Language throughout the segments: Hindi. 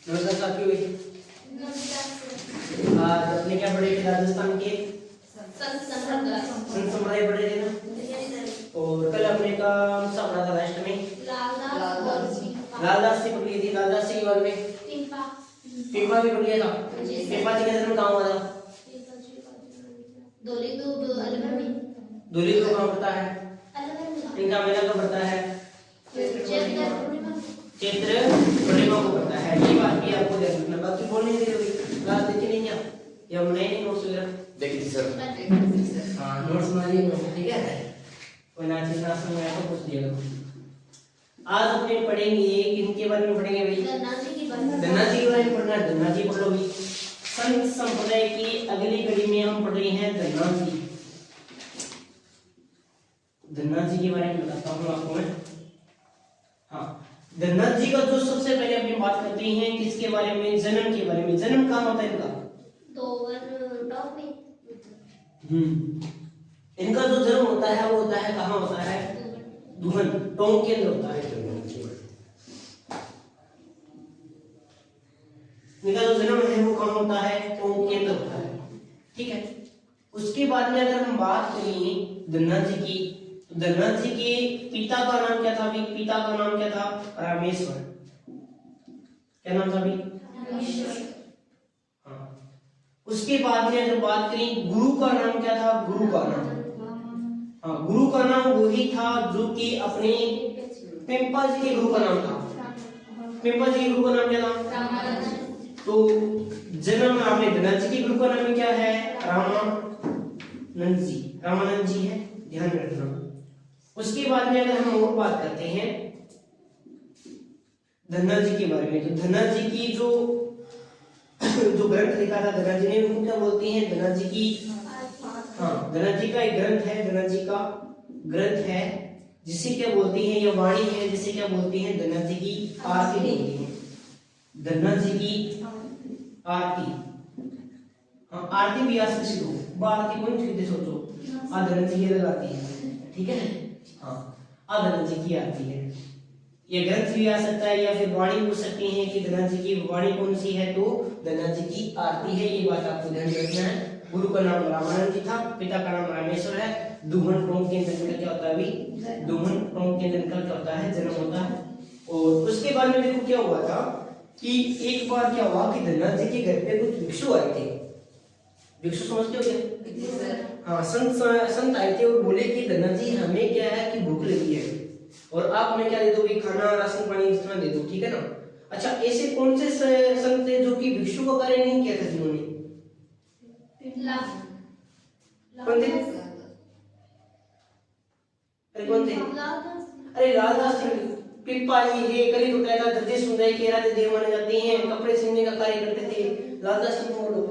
नमस्कार साथियों, आज अपने क्या पढ़े थे? राजस्थान के संत संप्रदाय पढ़े थे ना। और कल अपने का सा पढ़ा था राष्ट्र में लालदास जी पढ़ लिए थे। लालदास जी के बारे में पिंपा भी पढ़ लिया था। पिंपा जी का जन्म कहाँ हुआ था? धौलीदुर्ग कहाँ पड़ता है? इनका मेला कब पड़ता है? चैत्र पूर्णिमा को पड़ता है। ये बात भी आपको ध्यान रखना। बाकी बोलने दे क्लास देखी नहीं क्या? या हम नए नोट्स वगैरह देखी थी सर। हाँ, नोट्स बनाइए नोट्स, ठीक है। कोई ना चीज ना समझ आए तो पूछ दिया करो। आज अपने पढ़ेंगे किनके बारे में पढ़ेंगे भाई? धन्ना जी के बारे में पढ़ना है। धन्ना जी पढ़ लो भाई। संत संप्रदाय की अगली कड़ी में हम पढ़ रहे हैं धन्ना जी। धन्ना जी के बारे में बताता हूँ आपको मैं। हाँ, धन्ना जी का जो सबसे पहले अपनी बात करते हैं किसके बारे में? जन्म के बारे में। जन्म कहाँ होता है इनका? इनका जो जन्म होता है वो होता है कहाँ होता है? दुहन, टोंक के अंदर होता है। इनका जो जन्म है वो कहाँ होता है? टोंक के अंदर होता है, ठीक है। उसके बाद में अगर हम बात करें धन्ना जी की, तो धन्ना जी के पिता का नाम क्या था? पिता का नाम क्या था? रामेश्वर। क्या नाम था? हाँ। उसके बाद में अगर बात करें गुरु का नाम क्या था? गुरु का नाम, हाँ, गुरु का नाम वही था जो कि अपने पिंपा जी के गुरु का नाम था। पिंपा जी के गुरु का नाम क्या था? तो जन्म आपने धन्ना जी के गुरु का नाम क्या है? रामानंद जी। रामानंद जी है, ध्यान रखना। उसके बाद में अगर हम और बात करते हैं धन्ना जी के बारे में, तो धन्ना जी की जो ग्रंथ लिखा था धन्ना जी ने, उनको क्या बोलते हैं? धन्ना जी की, हाँ, धन्ना जी का एक ग्रंथ है। धन्ना जी का ग्रंथ है जिसे क्या बोलते हैं? ये वाणी है जिसे क्या बोलते हैं? धन्ना जी की आरती बोलते हैं। धन्ना जी की आरती, हाँ, आरती भी आज से शुरू। आरती कौन सी सोचो, आज धन्ना जी की लगाती है, ठीक है। हाँ, धन्ना जी की आरती है। ये ग्रंथ भी आ सकता है या फिर वाणी पूछ सकते हैं कि धन्ना जी की वाणी कौन सी है, तो धन्ना जी की आरती है। ये बात आपको ध्यान रखना है। गुरु का नाम रामानंद जी था, पिता का नाम रामेश्वर है। दुहन टोंक के अंदर क्या होता है अभी? दुहन टोंक के अंदर क्या होता है? जन्म होता है। और उसके बाद में देखो क्या हुआ था कि एक बार क्या हुआ कि धन्ना जी के घर पे कुछ भिक्षु आए थे। भिक्षु समझते हो क्या? हाँ, संत आए थे और बोले कि धन्ना जी हमें क्या है कि भूख लगी है और आप हमें क्या दे दो? खाना, राशन पानी जितना दे दो, ठीक है ना। अच्छा, ऐसे कौन से संत थे जो कि भिक्षु का कार्य नहीं किया था जिन्होंने? कौन थे? कौन थे? अरे लालदास जी। पिंपा जी है, कली तो कहता दर्जे सुंदर के राधे देव माने जाते हैं, कपड़े सिलने का कार्य करते थे। लालदास जी को बोलो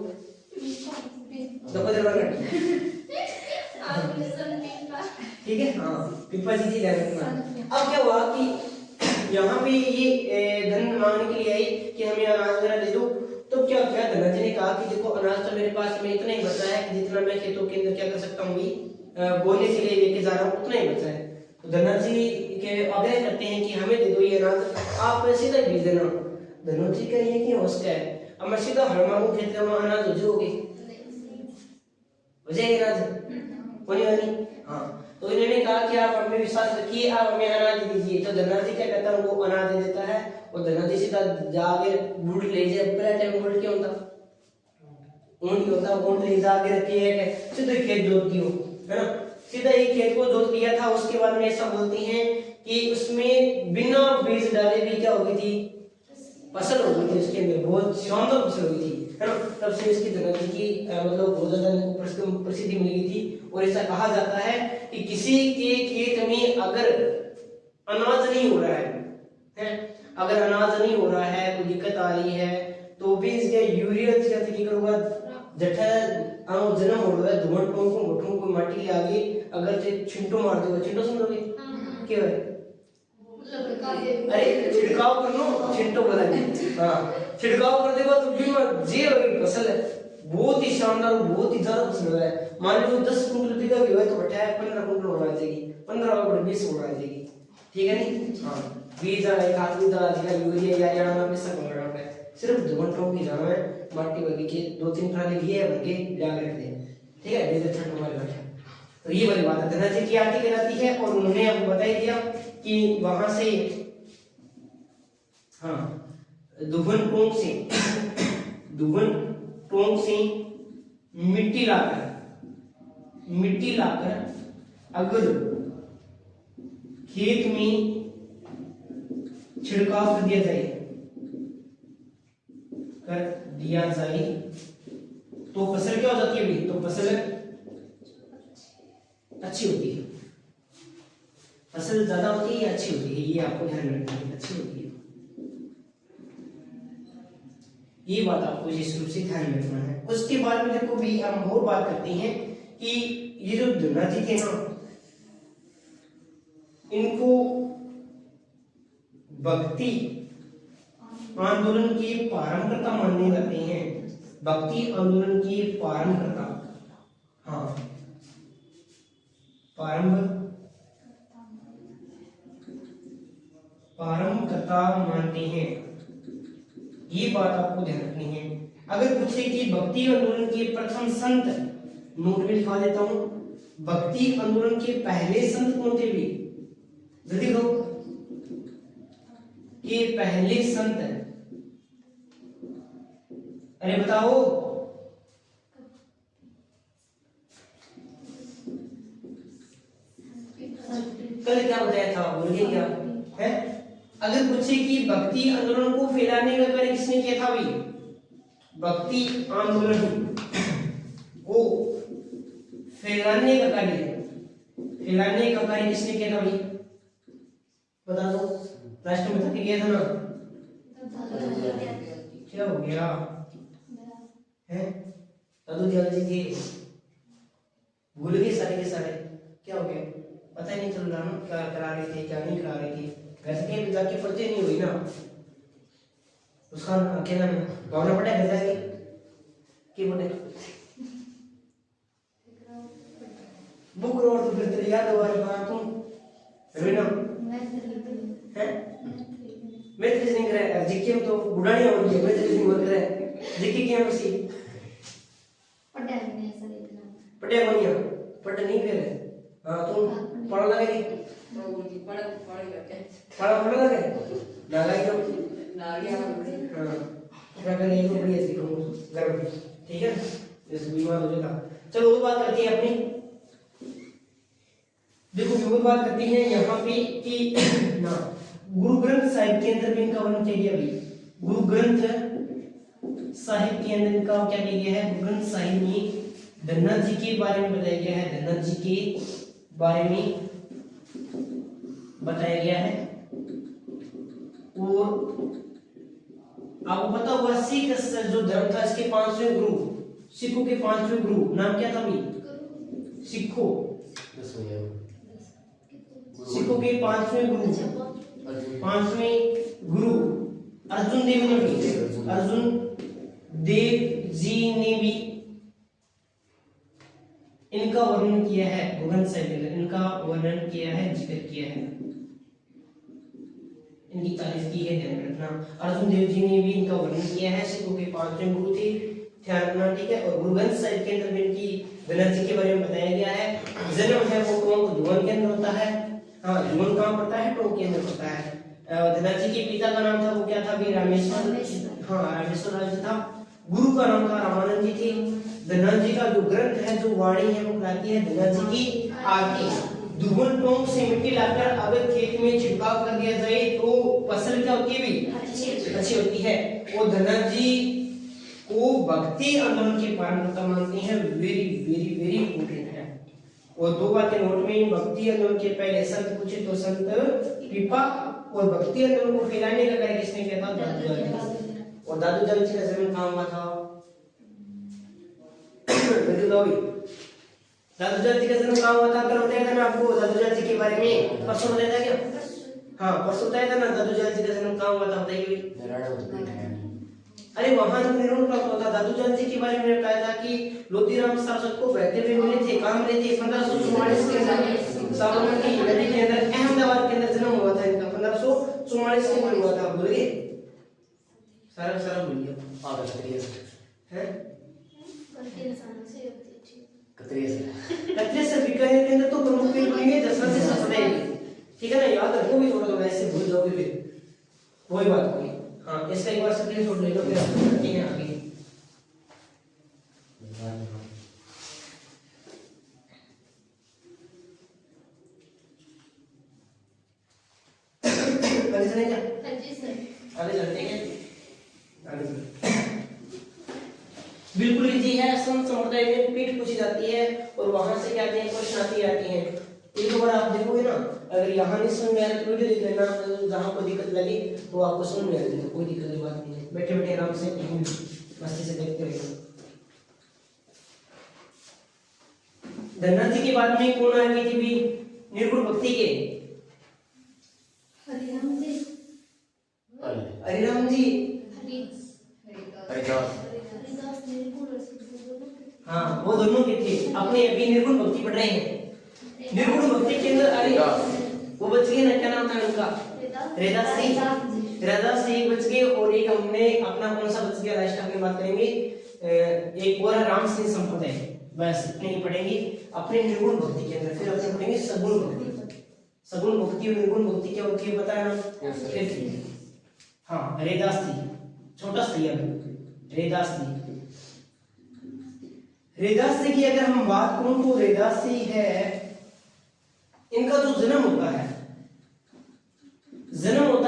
ठीक है। हाँ, पिंपा जी थी। अब क्या हुआ कि यहाँ पे ये धन मांगने के लिए आई कि हमें अनाज वगैरह दे दो। तो क्या क्या धन्ना जी ने कहा कि देखो अनाज तो मेरे पास में इतना ही बचा है कि जितना मैं खेतों के अंदर क्या कर सकता हूँ, बोने के लिए लेके जा रहा हूँ, उतना ही बचा है। तो धन्ना जी के आग्रह करते हैं कि हमें दे दो ये अनाज, आप सीधा भेज देना। धन्ना जी का ये कि होश क्या है, अब मैं सीधा हर मांगू खेत का अनाज हो जाओगे, हो जाएगी अनाज होने वाली। हाँ, तो इन्होंने कहा कि आप हमें विश्वास रखिए, आप हमें अनाज दे दीजिए। तो धन्ना जी क्या कहता है? वो अनाज दे देता है और धन्ना जी सीधा जाके बूट ले जाए। पहला टाइम बूट क्या होता? ऊंट ही होता। ऊंट ले जाके रखिए, सीधे खेत जोत दियो, है ना। सीधा ही खेत को जोत लिया था। उसके बाद में ऐसा बोलते हैं कि उसमें बिना बीज डाले भी क्या हो गई थी? फसल हो गई थी। उसके अंदर बहुत शानदार फसल हो गई थी, है ना। तब से इसकी धन्ना जी की मतलब बहुत ज्यादा प्रसिद्धि मिल गई थी। और ऐसा कहा जाता है कि किसी के खेत में अगर अनाज नहीं हो रहा है, अगर अनाज नहीं हो रहा है, कोई दिक्कत आ रही है, तो भी इसके यूरिया क्या करोगा? जठा जन्म हो रहा है, धुआं टोंक को मोटों को माटी ले आगे अगर से छिंटो मार दोगे, छिंटो समझोगे क्या है? अरे छिड़काव कर लो, छिंटो बोला नहीं। हाँ, छिड़काव कर देगा तो भी जे होगी फसल है, बहुत ही शानदार, बहुत ही ज्यादा फसल है। मान लो 10 कुंटल बीघा भी हो तो 15 कुंटल होना चाहिए, 15 और 20 होना चाहिए, ठीक है नहीं। हाँ, बीज खाद भी डाला जाएगा, यूरिया या में सब होगा, सिर्फ धुवन टोंक ही जाना है, माटी वर्गी के 2-3 ट्राली लिए है वर्गे जाकर रख दे, ठीक है। दे दे हमारे भाषा। तो ये वाली बात है, धनाजी की आरती कहलाती है। और उन्होंने आपको बता ही दिया कि वहां से दुवन टोंक से मिट्टी लाकर अगर खेत में छिड़काव कर दिया जाए तो फसल क्या हो जाती है भाई? तो फसल अच्छी होती है। फसल ज्यादा होती है या अच्छी होती है, ये आपको ध्यान रखना है, अच्छी होती है। ये बात आपको जिस रूप से ध्यान में रखना है। उसके बाद में देखो भी हम और बात करते हैं कि ये जो धनाजी थे ना, इनको भक्ति आंदोलन के प्रारंभकर्ता माने जाते हैं। भक्ति आंदोलन के प्रारंभकर्ता, प्रारंभकर्ता मानते हैं। ये बात आपको ध्यान रखनी है। अगर पूछे कि भक्ति आंदोलन के प्रथम संत, नोट में लिखवा देता हूं, भक्ति आंदोलन के पहले संत कौन थे भी? जल्दी कहो कि पहले संत, अरे बताओ। कल क्या बताया था, भूल गए क्या है? अगर पूछे कि भक्ति आंदोलन को फैलाने का कार्य किसने किया था भाई? भक्ति आंदोलन को फैलाने का कार्य किसने किया था भाई? बता दो। राष्ट्रपिता ने किया था ना? क्या हो गया है? दादू दयाल जी थे, भूल गए सारे के सारे। क्या हो गया पता ही नहीं चल रहा ना, क्या करा रहे थे क्या नहीं करा रहे थे। घर से जाके पढ़ते नहीं हुई ना, उसका अकेला में भावना पड़ा घर जाके कि बोले बुक रोड तो फिर तेरे याद हुआ तुम ना है। मैं तेरे नहीं करे जिक्की हम तो बुढ़ानी हो गई, मैं तेरे नहीं बोल करे जिक्की क्या मसी पढ़े बनिया पढ़ नहीं करे। हां तुम पढ़ लगे पढ़ लगे ना लगे ना गया। हां क्या करने को बढ़िया सीखो घर में, ठीक है। जैसे बीमार हो जाता। चलो वो बात करते हैं अपनी। देखो वो बात करती है यहाँ पे कि ना गुरु ग्रंथ साहिब के अंदर भी इनका वर्णन किया गया भाई। गुरु ग्रंथ साहिब के अंदर इनका क्या किया गया है? गुरु ग्रंथ साहिब में धन्नाथ जी के बारे में बताया गया है। धन्नाथ जी के बारे में बताया गया है। और आपको पता होगा सिख जो धर्म था इसके 5वें गुरु, सिखों के 5वें गुरु नाम क्या था भाई? सिखों के 5वें गुरु अर्जुन देव जी ने भी इनका वर्णन किया है। गुरु साहिब ने इनका वर्णन किया है, जिक्र किया है, इनकी तारीफ की है, ध्यान रखना। अर्जुन देव जी ने भी इनका वर्णन किया है। सिखों के 5वें गुरु थे, ध्यान रखना, ठीक है। और गुरु ग्रंथ साहिब के अंदर इनकी धन्नाथ जी के बारे में बताया गया है। जन्म है वो टोंक धुवन के अंदर होता है। हाँ धुवन कहाँ पड़ता है? टोंक के अंदर पड़ता है। धन्नाथ जी के पिता का नाम था वो क्या था भी? रामेश्वर। हाँ रामेश्वर राज था। गुरु का नाम था रामानंद जी थे। धन्नाथ जी का जो ग्रंथ है, जो वाणी है, वो कहलाती है धन्नाथ जी की आरती। धुवन टोंक से मिट्टी लाकर अगर खेत में छिड़काव कर दिया जाए तो फसल क्या होती है भी? अच्छी होती है। और धन्नाथ जी को भक्ति आंदोलन के प्रारंभकर्ता मानते हैं। वेरी वेरी वेरी इंपोर्टेंट है। और दो बातें नोट में, भक्ति आंदोलन के पहले संत पूछे तो संत कृपा, और भक्ति आंदोलन को फैलाने का कार्य किसने किया था? दादू दयाल जी। और दादू दयाल जी का जन्म कहाँ हुआ था? दादू दयाल जी का जन्म कहाँ हुआ था? कल बताया था ना आपको दादू दयाल जी के बारे में, परसों बताया था क्या? हाँ परसों बताया था ना दादू दयाल जी का जन्म कहाँ हुआ था, बताइए। अरे वहां जो निर्णय प्राप्त होता, दादू दयाल जी के बारे में बताया था कि लोधीराम सारस्वत को बहते हुए मिले थे। कहाँ मिले थे? 1544 के अंदर साबरमती नदी के अंदर, अहमदाबाद के अंदर जन्म हुआ था इनका। 1544 के अंदर हुआ था, भूल गए सारा सारा बोलिए आप कतरिया से हैं कतरिया से बीकानेर के अंदर तो प्रमुख पेड़ बनेंगे दशरथ से संपदा है, ठीक है ना, याद रखो भी थोड़ा थोड़ा, ऐसे भूल जाओगे फिर वही बात होगी। हाँ इसका एक बार स्क्रीनशॉट ले लो फिर आप करते हैं आगे। आगे चलें क्या? आगे चलते हैं, आगे चलते बिल्कुल इजी है। संत समुदाय में पीठ पूछी जाती है और वहां से क्या आते हैं, क्वेश्चन आती रहती हैं। एक बार आप देखोगे ना, अगर यहाँ नहीं समझ में आया तो वीडियो देख लेना, जहाँ को दिक्कत लगी तो आपको समझ में आ जाएगा, कोई दिक्कत की बात नहीं है। बैठे बैठे आराम से मस्ती से देखते रहिए। धन्ना जी की बात में कौन आ गई थी भी निर्गुण भक्ति के? हरिराम जी, हाँ वो दोनों के थे। अपने अभी निर्गुण भक्ति पढ़ रहे हैं। निर्गुण भक्ति के अंदर अरे वो बच गए ना, क्या नाम था उनका? रेदास सिंह बच गए, और एक हमने अपना कौन सा बच गया लास्ट में बात करेंगे, एक और राम सिंह संप्रदाय। बस इतने ही पढ़ेंगे अपने निर्गुण भक्ति के अंदर। फिर अपने पढ़ेंगे सगुण भक्ति। सगुण भक्ति और निर्गुण भक्ति क्या होती है बताया ना? हाँ रेदास जी, छोटा सा रेदास जी की अगर हम बात करूं तो रेदास जी है, इनका जो जन्म होता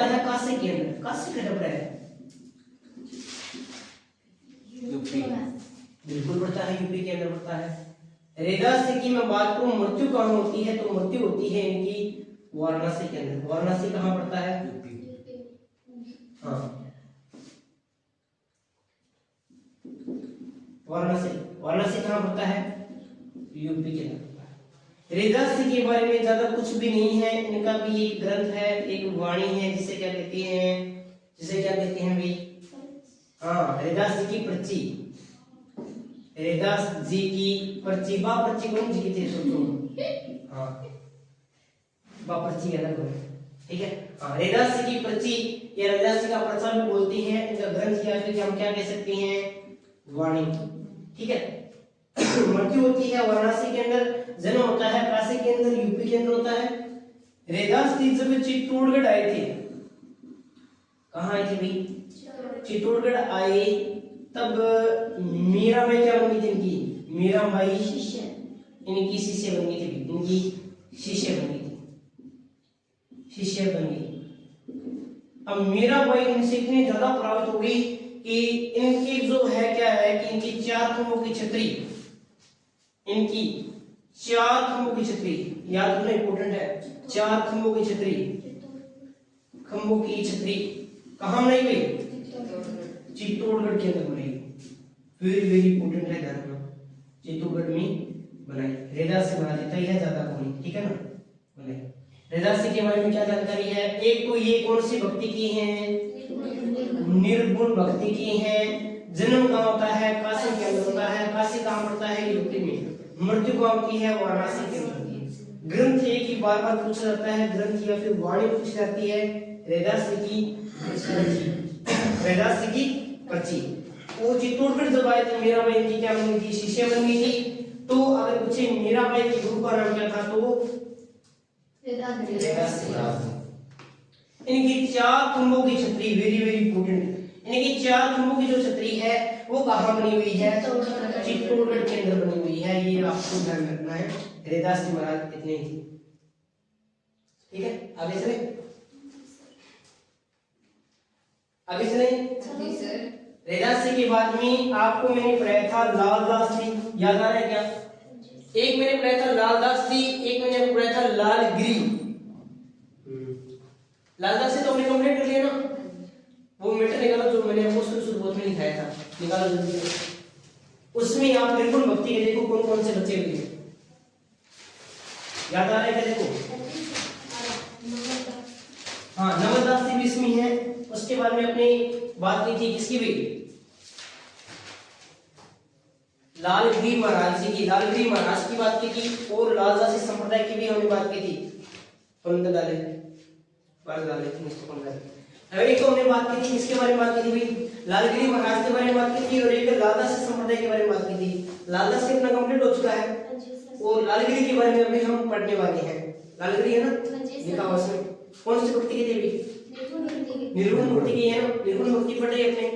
है काशी के अंदर। काशी का डबरा है, यूपी बिल्कुल पड़ता है, यूपी के अंदर पड़ता है। रेदास जी की मैं बात करूं मृत्यु कहाँ होती है तो मृत्यु होती है इनकी वाराणसी के अंदर। वाराणसी कहाँ पड़ता है? हाँ वाराणसी कहाँ पड़ता है? यूपी के अंदर। रेदास जी के बारे में ज्यादा कुछ भी नहीं है। इनका भी एक ग्रंथ है, एक वाणी है, जिसे क्या कहते हैं भाई? हाँ रेदास जी की पर्ची। रेदास जी की पर्ची, बा पर्ची कौन जी की थी सोचो? हाँ बा पर्ची अलग हो, ठीक है। हाँ रेदास जी की पर्ची या रेदास जी का पर्चा भी बोलती है। इनका ग्रंथ या फिर हम क्या कह सकते हैं? वाणी, ठीक है। मृत्यु होती है वाराणसी के अंदर, जन्म होता है काशी के अंदर, यूपी के अंदर होता है। रेदास जी जब चित्तौड़गढ़ आए थे, कहाँ आए थे भाई? चित्तौड़गढ़ आए, तब मीराबाई क्या बन गई थी इनकी? मीराबाई इनकी शिष्य बन गई थी, इनकी शिष्य बन गई। अब मीराबाई इनसे इतनी ज्यादा प्रभावित हो गई कि इनकी जो है क्या है कि इनकी 4 खंभों की छतरी, इनकी 4 खंभों की छतरी याद रखना इंपॉर्टेंट है। 4 खंभों की छतरी कहाँ बनाई गई? चित्तौड़गढ़ के अंदर बनाई। वेरी इंपॉर्टेंट है, ध्यान रखना। चित्तौड़गढ़ में बनाई। रेदास से बना देता है ज्यादा कौन, ठीक है ना? बनाई। रेदास के बारे में क्या जानकारी है? एक तो ये कौन सी भक्ति की है? निर्गुण भक्ति की है। जन्म कहाँ होता है? काशी के अंदर होता है। काशी कहाँ पड़ता है? यूपी में। मृत्यु कहाँ होती है? वाराणसी के अंदर। ग्रंथ एक ही बार पूछा जाता है, ग्रंथ या फिर वाणी पूछी जाती है। रेदास की पर्ची। वो चित्तौड़गढ़ जब आए थे, मीराबाई इनकी क्या बन गई थी? शिष्य बन गई थी। तो अगर पूछे मीराबाई के गुरु का नाम क्या था तो इनकी 4 खंभों की छतरी, वेरी इंपॉर्टेंट। इनकी 4 खंभों की जो छतरी है वो कहाँ बनी हुई है? चित्तौड़गढ़ के अंदर बनी हुई है। ये आपको ध्यान रखना है। रेदास जी महाराज इतने ही, ठीक है। आगे चले। रेदास जी के बाद में आपको मैंने पढ़ाया था लालदास जी, याद आ रहा है क्या? एक मैंने पढ़ाया था लालदास जी, एक मैंने पढ़ाया था लालगिरी। लालदास जी तो हमने कंप्लीट कर लिया ना। वो मीटर निकालो जो मैंने आपको शुरुआत में लिखाया था, निकालो जल्दी। उसमें आप निर्गुण भक्ति के देखो कौन कौन से बच्चे हुए हैं, याद आ रहा है क्या? देखो हाँ नवलदास जी भी इसमें है। उसके बाद में अपनी बात की थी किसकी भी? लालगिरी महाराज जी की। लालगिरी महाराज की बात की थी और लालदासी संप्रदाय की भी हमने बात की थी। अब एक तो हमने बात की थी, किसके बारे में बात की थी भाई, लालगिरी महाराज के बारे में बात की थी, और एक लालदास संप्रदाय के बारे में बात की थी। लालदास के अपना कंप्लीट हो चुका है, और लालगिरी के बारे में अभी हम पढ़ने वाले हैं। लालगिरी है ना, लिखा हुआ उसमें कौन सी भक्ति की थी अभी, निर्गुण भक्ति की है ना, निर्गुण भक्ति पढ़ रहे अपने।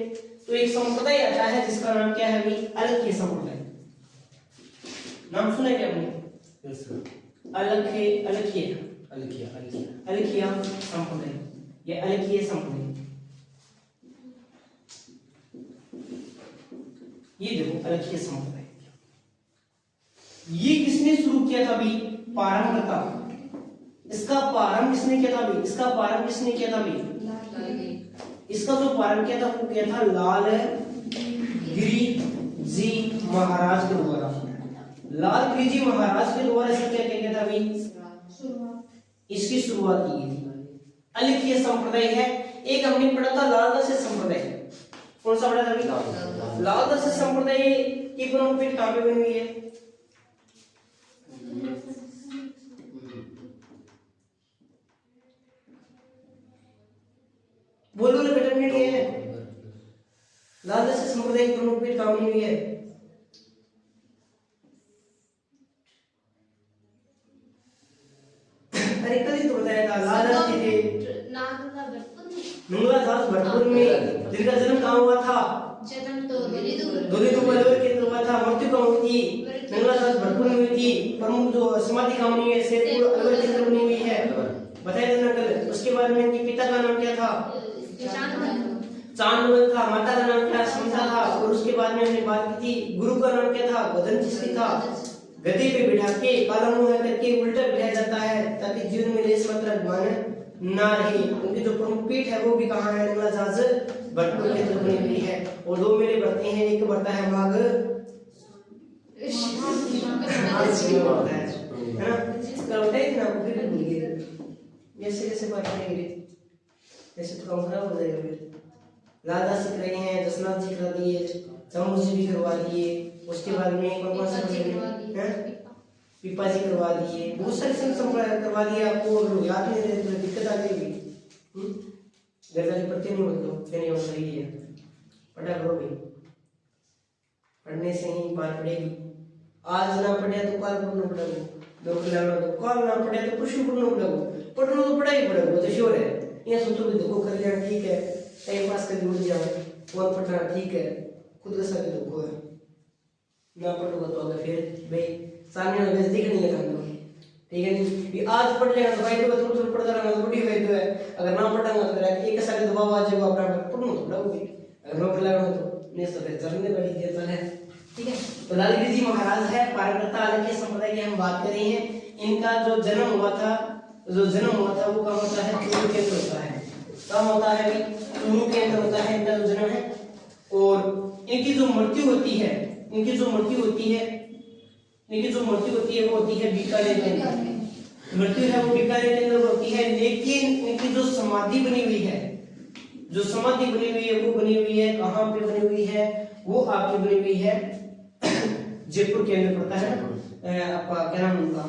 तो एक संप्रदाय आता है जिसका नाम क्या है अभी, अलख्य संप्रदाय। नाम सुना है क्या आपने, अलख्य, अलख्य, अलख्य, अलख्य संप्रदाय, ये अलख्य संप्रदाय। ये देखो अलख्य संप्रदाय, ये किसने शुरू किया था अभी, प्रारंभकर्ता। इसका प्रारंभ किसने किया था अभी, इसका प्रारंभ किसने किया था अभी, इसका जो प्रारंभ किया था वो किया था लालगिरी जी महाराज के द्वारा। लालगिरी जी महाराज के द्वारा इसका क्या किया था अभी, इसकी शुरुआत की गई थी। अलख्य संप्रदाय है। एक हमने पढ़ा था लालदास संप्रदाय, कौन सा पढ़ा था अभी, लालदास संप्रदाय की प्रमुख पीठ कहां पे बनी हुई है, बोलो ना, बेटा नहीं है, लालदास संप्रदाय की प्रमुख पीठ कहां बनी हुई है, अरे कल ही तो बताया था, लालदास जी थे नंगलादास भरतपुर में। जिनका जन्म कहाँ हुआ था, जन्म तो दोलीदू बलवर के अंदर हुआ था। मृत्यु कहाँ हुई थी, नंगलादास भरतपुर में हुई थी। प्रमुख जो समाधि कहाँ बनी हुई है, शेरपुर अलवर के अंदर बनी हुई है, बताया था ना कल। उसके बाद में इनके पिता का नाम क्या था, चांदवल था, माता का नाम क्या, समता था। और उसके बाद में हमने बात की थी गुरु का नाम क्या था, गदन चिश्ती था। गद्दे पे बिठा के काला मुंह करके उल्टा बिठाया जाता है ताकि जीवन में लेस मात्रा गुमान ना रहे। उनकी जो प्रमुख पीठ है वो भी कहाँ है, नंगलादास भरतपुर के अंदर बनी हुई है। और दो मेले बढ़ते हैं, एक बढ़ता है माघ है ना, इसका बताइए ना, आपको फिर भूल गए, ऐसे कैसे बात करेंगे, ऐसे तो काम खराब हो जाएगा। फिर लालदास सीख रहे हैं, जसनाथ जी करा दिए, चमू जी भी करवा दिए। उसके बाद में कौन सा पिपा जी करवा दिए, बहुत सारे संप्रदाय करवा दिए आपको, और याद नहीं रहे तो दिक्कत आ जाएगी। घर जाके पढ़ते नहीं मतलब फिर नहीं सही है, पढ़ा करो भाई, पढ़ने से ही बात पड़ेगी। आज ना पढ़े तो कल पढ़ना पड़ेगा, नौकरी लगना तो कल ना पढ़े तो परसों पढ़ना पड़ेगा, पढ़ना तो पढ़ा ही पड़ेगा, वो तो श्योर है। ये सोचो कि देखो कर लिया ठीक है, टाइम पास करके उठ जाओ, फोन पढ़ना ठीक है, खुद का सब देखो है ना, पढ़ोगे तो अगर फिर भाई सामने वाले बेइज्जती नहीं है हम, ठीक है नहीं। आज पढ़ लेगा तो भाई तो थोड़ा थोड़ा पढ़ता रहना तो बड़ी फायदा है। अगर ना पढ़ांगा तो फिर एक साथ दबाव आ जाएगा, अपना पढ़ना तो पढ़ोगे, अगर नौकरी लगना तो नहीं तो फिर चलने वाली देर है, ठीक है। तो लालगिरी जी महाराज है, प्रारंभकर्ता अलख्य संप्रदाय की हम बात कर रहे हैं। इनका जो जन्म हुआ था वो कहाँ होता है, चूरू के अंदर होता है। कहाँ होता है भाई, चूरू के अंदर होता है इनका जो जन्म है। और इनकी जो मृत्यु होती है, वो होती है बीकानेर के अंदर। मृत्यु है वो बीकानेर के अंदर होती है। लेकिन इनकी जो समाधि बनी हुई है, वो बनी हुई है कहाँ पे बनी हुई है, वो आपकी बनी हुई है जयपुर के अंदर पड़ता है ना। आपका क्या नाम उनका,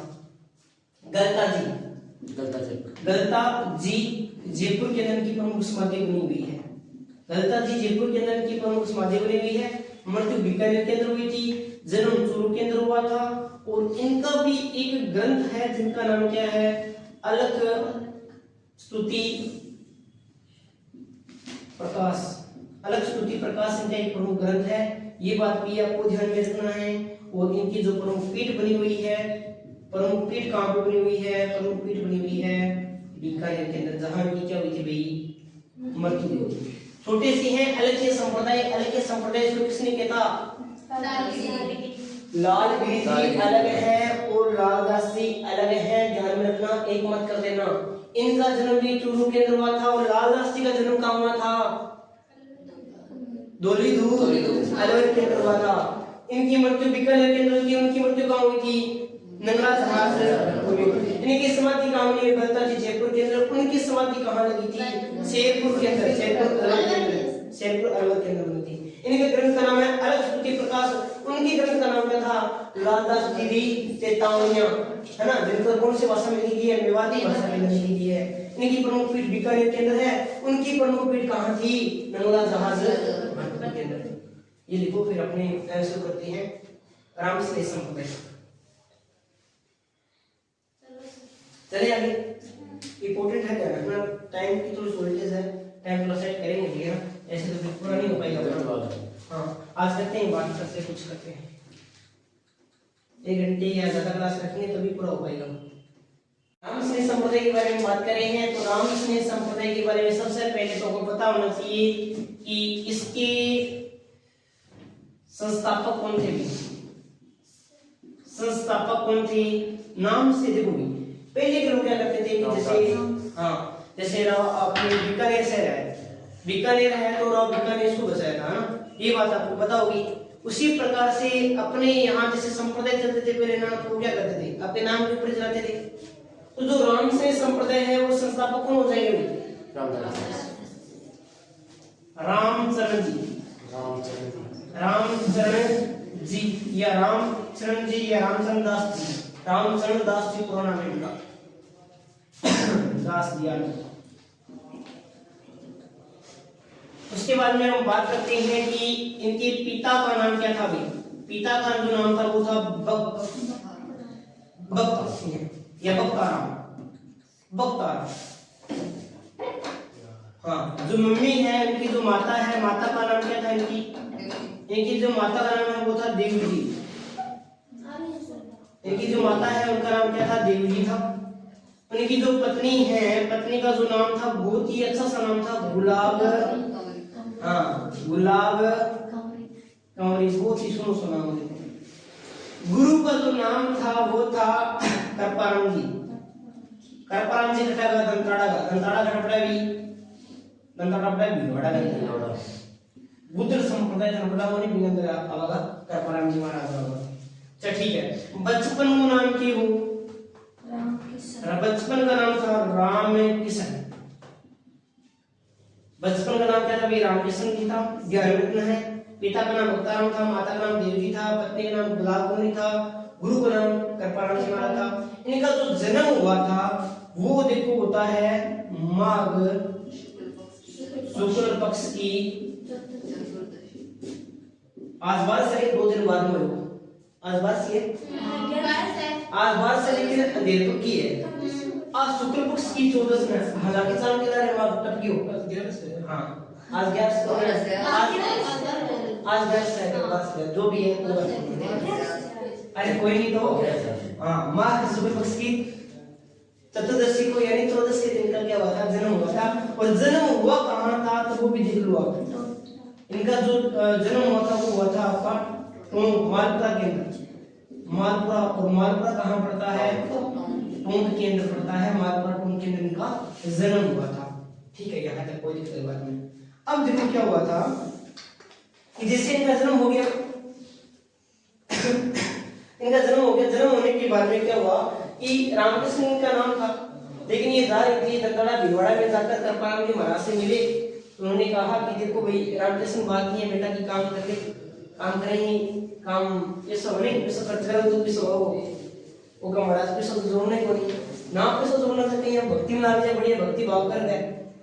गलता जी जयपुर के अंदर की प्रमुख समाधि बनी हुई है। गलता जी जयपुर के अंदर की प्रमुख समाधि बनी हुई है। मृत्यु बीकानेर के अंदर हुई थी, जन्म चूरू के अंदर हुआ था। और इनका भी एक ग्रंथ है जिनका नाम क्या है, अलख स्तुति प्रकाश इनका एक प्रमुख ग्रंथ है। ये बात भी आपको ध्यान में रखना है। और इनकी जो प्रमुख पीठ बनी हुई है, प्रमुख पीठ कहाँ पे बनी हुई है, प्रमुख पीठ बनी हुई है बीकानेर के अंदर, जहां की क्या हुई थी भाई, मृत्यु हुई थी। छोटे सी है अलख्य संप्रदाय जो किसने कहता, लालगिरी जी अलग है और लालदास जी अलग है, ध्यान में रखना, एक मत कर देना। इनका जन्म भी चूरू के अंदर हुआ था और लालदास जी का जन्म कहाँ हुआ था, दोलीदू अलवर के अंदर हुआ था। इनकी मृत्यु बीकानेर के अंदर हुई थी। उनकी मृत्यु कहाँ हुई थी, नंगलादास। इनकी समाधि कहाँ हुई है, गलता जी जयपुर के अंदर। उनकी समाधि कहाँ लगी थी, शेरपुर के अंदर, शेरपुर अलवर के अंदर बनी थी। इनके ग्रंथ का नाम है अलख स्तुति प्रकाश। उनके ग्रंथ का नाम क्या था, लालदास गिरी चेतावनियां, है ना, जिनको कौन सी भाषा में लिखी है, मेवाती भाषा में लिखी है। इनकी प्रमुख पीठ बीकानेर के अंदर है। उनकी प्रमुख पीठ कहाँ थी? नंगला जहाज के अंदर। ये लिखो, फिर अपने आंसर करते हैं। रामस्नेह संप्रदाय। चलिए आगे, इंपॉर्टेंट है, ध्यान रखना। टाइम की थोड़ी शॉर्टेज है, टाइम थोड़ा सेट करेंगे भैया, ऐसे तो फिर पूरा नहीं हो पाएगा। हाँ, आज करते हैं, बात करते हैं, कुछ करते हैं, 1 घंटे या ज्यादा क्लास रखेंगे तभी पूरा हो पाएगा। रामस्नेह संप्रदाय के बारे में बात कर रहे हैं, तो रामस्नेह संप्रदाय के बारे में सबसे पहले तो आपको पता होना चाहिए कि इसके संस्थापक कौन थे। संस्थापक कौन थे? नाम से देखो, पहले के लोग क्या करते थे कि जैसे अपने बीकानेर शहर है, बीकानेर है तो राव बीकानेर को बसाया था ना, ये बात आपको पता होगी। उसी प्रकार से अपने यहाँ जैसे संप्रदाय चलते थे पहले नाम, तो क्या करते थे? अपने नाम के ऊपर चलाते थे। तो जो रामस्नेह संप्रदाय है वो संस्थापक कौन हो जाएंगे? रामचरण जी, रामचरण जी या रामचरण जी या रामचरण दास जी। रामचरण दास जी पूरा नाम है इनका, दास दिया। उसके बाद में हम बात करते हैं कि इनके पिता का नाम क्या था भाई? पिता का जो नाम था वो था बख्तर सिंह या बख्ताराम, बख्तार। हाँ, जो मम्मी है उनकी, जो माता है, माता का नाम क्या था इनकी? इनकी जो माता का नाम है वो था देवी जी। इनकी जो माता है उनका नाम क्या था? देवी जी था। उनकी जो पत्नी है, पत्नी का जो नाम था बहुत ही अच्छा सा नाम था, गुलाब, गुलाब कंवरी, बहुत ही सुनो सुना मुझे। गुरु का जो नाम था वो था करपाराम जी। करपाराम जी घटा का दंताड़ा का, दंताड़ा घटपड़ा भी, दंताड़ा भी बड़ा गंदा बुद्ध संप्रदाय जनपदा होने बिगंदर आवागा करपाराम जी महाराज बाबा। चल ठीक है। बचपन को नाम की वो बचपन का नाम था रामकिशन। बचपन का नाम क्या था भाई? रामकिशन जी था। 11 रत्न है। पिता का नाम बख्ताराम था, माता का नाम देवजी था, पत्नी का नाम गुलाब कुंवरी था, गुरु का नाम करपाराम जी महाराज था। इनका जो जन्म हुआ था वो देखो होता है माघ शुक्ल पक्ष की, आज 12 से 2 दिन बाद में हुआ। आज 12 से आज 12 से लेकर अंधेर तक की है। आज शुक्ल पक्ष की 14 में, हालांकि चांद के दायरे माघ तक की हो। हाँ, आज 11 से आज 10 है के पास जो भी है वो। अरे कोई नहीं तो हाँ, माघ शुक्ल पक्ष की चतुर्दशी को यानी 14 के दिन का क्या हुआ था? जन्म हुआ था। और जन्म हुआ कहाँ था तो वो भी देख लो आप। इनका जो जन्म हुआ था वो हुआ था आपका मालपुरा के अंदर। मालपुरा, और मालपुरा कहाँ पड़ता है? टोंक के अंदर पड़ता है। मालपुरा टोंक के अंदर इनका जन्म हुआ था। ठीक है, यहाँ तक कोई दिक्कत बात नहीं। अब देखो क्या हुआ था कि जैसे इनका जन्म हो गया, इनका जन्म हो गया, जन्म होने के बाद में क्या हुआ कि रामकृष्ण का नाम था, लेकिन ये जा रही थी दंताड़ा भिलवाड़ा में जाकर करपाराम जी महाराज से मिले। तो उन्होंने कहा कि देखो भाई, रामकृष्ण बात नहीं है बेटा कि काम कर ले, काम करेंगे, काम ये सब नहीं, ये सब करते रहो तो भी सब वो का महाराज पे सब जोड़ने को नहीं, नाम पे सब जोड़ना चाहते हैं, भक्ति में आ गया, बढ़िया भक्ति भाव कर गए।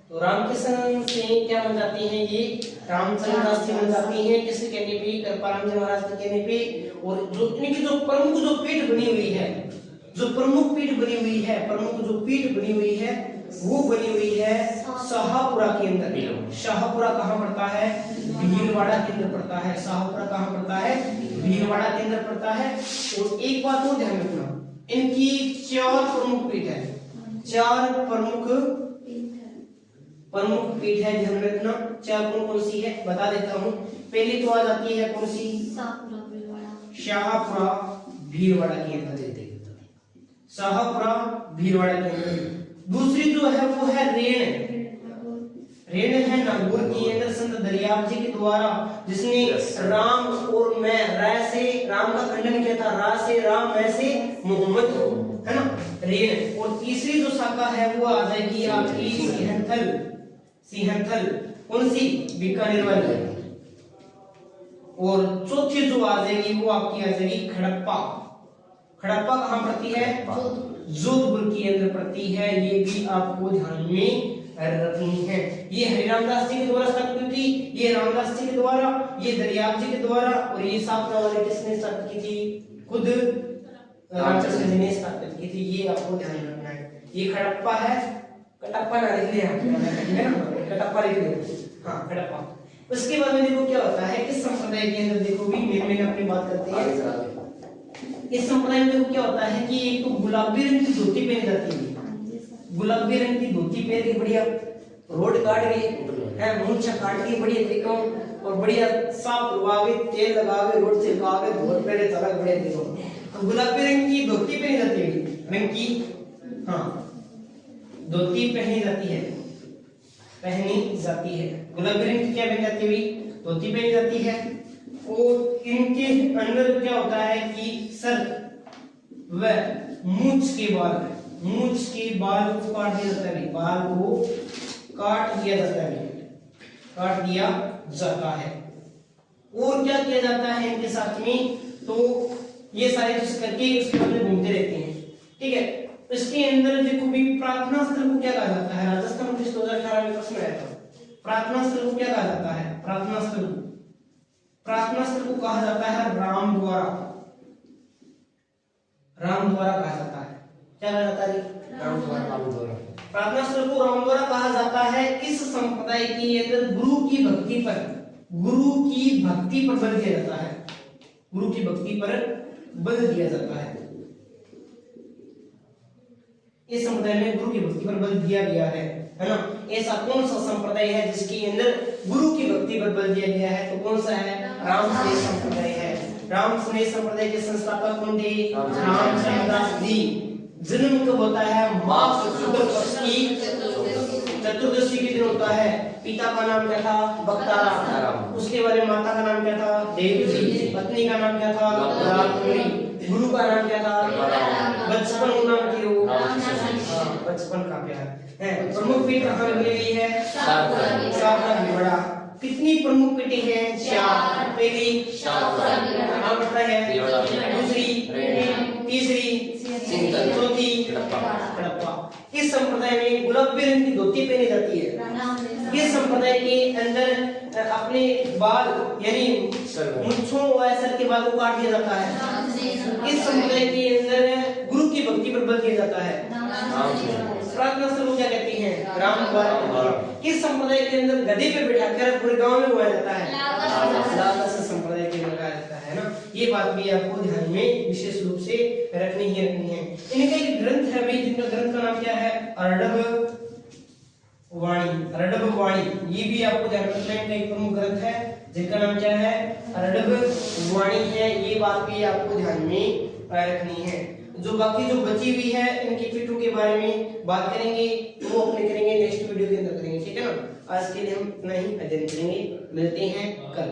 तो रामकृष्ण से क्या बन जाती हैं ये? रामचंद्र दास जी बन जाती हैं। किसके कहने पे? करपाराम जी महाराज के कहने पे। और जो इनकी जो प्रमुख जो पीठ बनी हुई है, जो प्रमुख पीठ बनी हुई है, प्रमुख जो पीठ बनी हुई है वो बनी हुई है शाहपुरा के अंदर। शाहपुरा कहाँ पड़ता है? भीलवाड़ा के अंदर पड़ता है। शाहपुरा कहाँ पड़ता है? भीलवाड़ा के अंदर पड़ता है। और एक बात और ध्यान रखना, इनकी 4 प्रमुख पीठ है, 4 प्रमुख पीठ है, ध्यान रखना। 4 कौन सी है बता देता हूँ। पहली तो आ जाती है कौन सी? शाहपुरा भीलवाड़ा के अंदर, शाहपुरा भीलवाड़ा के अंदर। दूसरी जो है वो है रेण। रेण है नागौर के अंदर संत दरियाव जी के द्वारा, जिसने राम और मैं राय से राम का खंडन किया था। रा से राम, मैं से मोहम्मद, है ना, रेण। और तीसरी जो शाखा है वो आ जाएगी आपकी सिंहथल। सिंहथल कौन सी? बीकानेर वाली। और चौथी जो आ जाएगी वो आपकी आ जाएगी खड़प्पा। हड़प्पा कहाँ पड़ती है? जोधपुर के अंदर पड़ती है। ये भी आपको ध्यान में रखनी है। ये हरिराम दास जी के द्वारा स्थापित हुई थी, ये रामदास जी के द्वारा, ये दरियाब जी के द्वारा, और ये सापरा वाले किसने स्थापित की थी? खुद रामचंद्र जी ने स्थापित की थी। ये आपको ध्यान रखना है। ये हड़प्पा है, कटप्पा ना लिख लिया है ना, कटप्पा लिख लिया, हाँ हड़प्पा। उसके बाद में देखो क्या होता है इस संप्रदाय के अंदर, देखो भी मेन अपनी बात करते हैं। इस संप्रदाय में देखो क्या होता है कि एक तो गुलाबी रंग की धोती पहनी जाती है, गुलाबी रंग की धोती पहन के बढ़िया रोड काट के है, मूंछा काट के बढ़िया देखो, और बढ़िया साफ करवावे, तेल लगावे, रोड से लगावे, धोत पहले तलक बढ़िया देखो। तो गुलाबी रंग की धोती पहनी जाती है, रंग की, हाँ धोती पहनी जाती है, पहनी जाती है। गुलाबी रंग की क्या पहनी जाती है? धोती पहनी जाती है। और इनके अंदर क्या होता है कि सर व मूंछ के बाल, मूंछ के बाल को काट दिया जाता है, बाल को काट दिया जाता है, काट दिया जाता है। और क्या किया जाता है इनके साथ में? तो ये सारी चीज करके उसके बाद में घूमते रहते हैं, ठीक है। इसके अंदर देखो भी प्रार्थना स्थल को क्या कहा जाता है? राजस्थान पुलिस 2018 में प्रश्न आया था। प्रार्थना स्थल को क्या कहा जाता है? प्रार्थना स्थल, प्रार्थना स्थल को कहा जाता है राम द्वारा, राम द्वारा कहा जाता है। क्या कहा जाता है? राम द्वारा, राम द्वारा। प्रार्थना स्थल को राम द्वारा कहा जाता है। इस संप्रदाय के अंदर गुरु की भक्ति पर, गुरु की भक्ति पर बल दिया जाता है, गुरु की भक्ति पर बल दिया जाता है। इस संप्रदाय में गुरु की भक्ति पर बल दिया गया है ना। ऐसा कौन सा संप्रदाय है जिसके अंदर गुरु की भक्ति पर बल दिया गया है? तो कौन सा है? रामसनेह संप्रदाय है। रामसनेह संप्रदाय के संस्थापक कौन थे? रामचंद्र दास जी। जन्म कब होता है? माघ शुक्ल पक्ष की चतुर्दशी के दिन होता है। पिता का नाम क्या था? बख्ताराम। उसके बाद में माता का नाम क्या था? देवी जी। पत्नी का नाम क्या था? रामकुमारी। गुरु का नाम क्या था? बचपन नाम थी वो, बचपन का प्यार है। प्रमुख पीठ कहाँ में मिली गई है? शाहपुरा भिलवाड़ा। कितनी प्रमुख पीठें हैं? 4। पहली शाहपुरा पड़ता है, दूसरी, तीसरी, चौथी हड़प्पा। इस संप्रदाय में गुलाबी रंग की धोती पहनी जाती है। इस संप्रदाय के अंदर अपने बाल यानी मूंछों व सर के बाल को काट दिया जाता है। इस संप्रदाय के अंदर गुरु की भक्ति पर बल दिया जाता है। प्रार्थना स्थल को क्या कहते हैं? राम द्वारा। किस संप्रदाय के अंदर गधे पे बैठाकर पूरे गांव में उगाया जाता है? लालदास संप्रदाय के अंदर उगाया जाता है ना। ये बात भी आपको ध्यान में विशेष रूप से रखनी ही रखनी है। इनका एक ग्रंथ है भाई, जिनका ग्रंथ का नाम क्या है? अर्डभ वाणी, अर्डभ वाणी। ये भी आपको ध्यान रखना है, एक प्रमुख ग्रंथ है जिनका नाम क्या है? अर्डभ वाणी है। ये बात भी आपको ध्यान में रखनी है। जो बाकी जो बची हुई है इनकी पीठों के बारे में बात करेंगे, वो अपने करेंगे नेक्स्ट वीडियो के अंदर करेंगे, ठीक है ना। आज के लिए हम इतना ही अध्ययन करेंगे, मिलते हैं कल।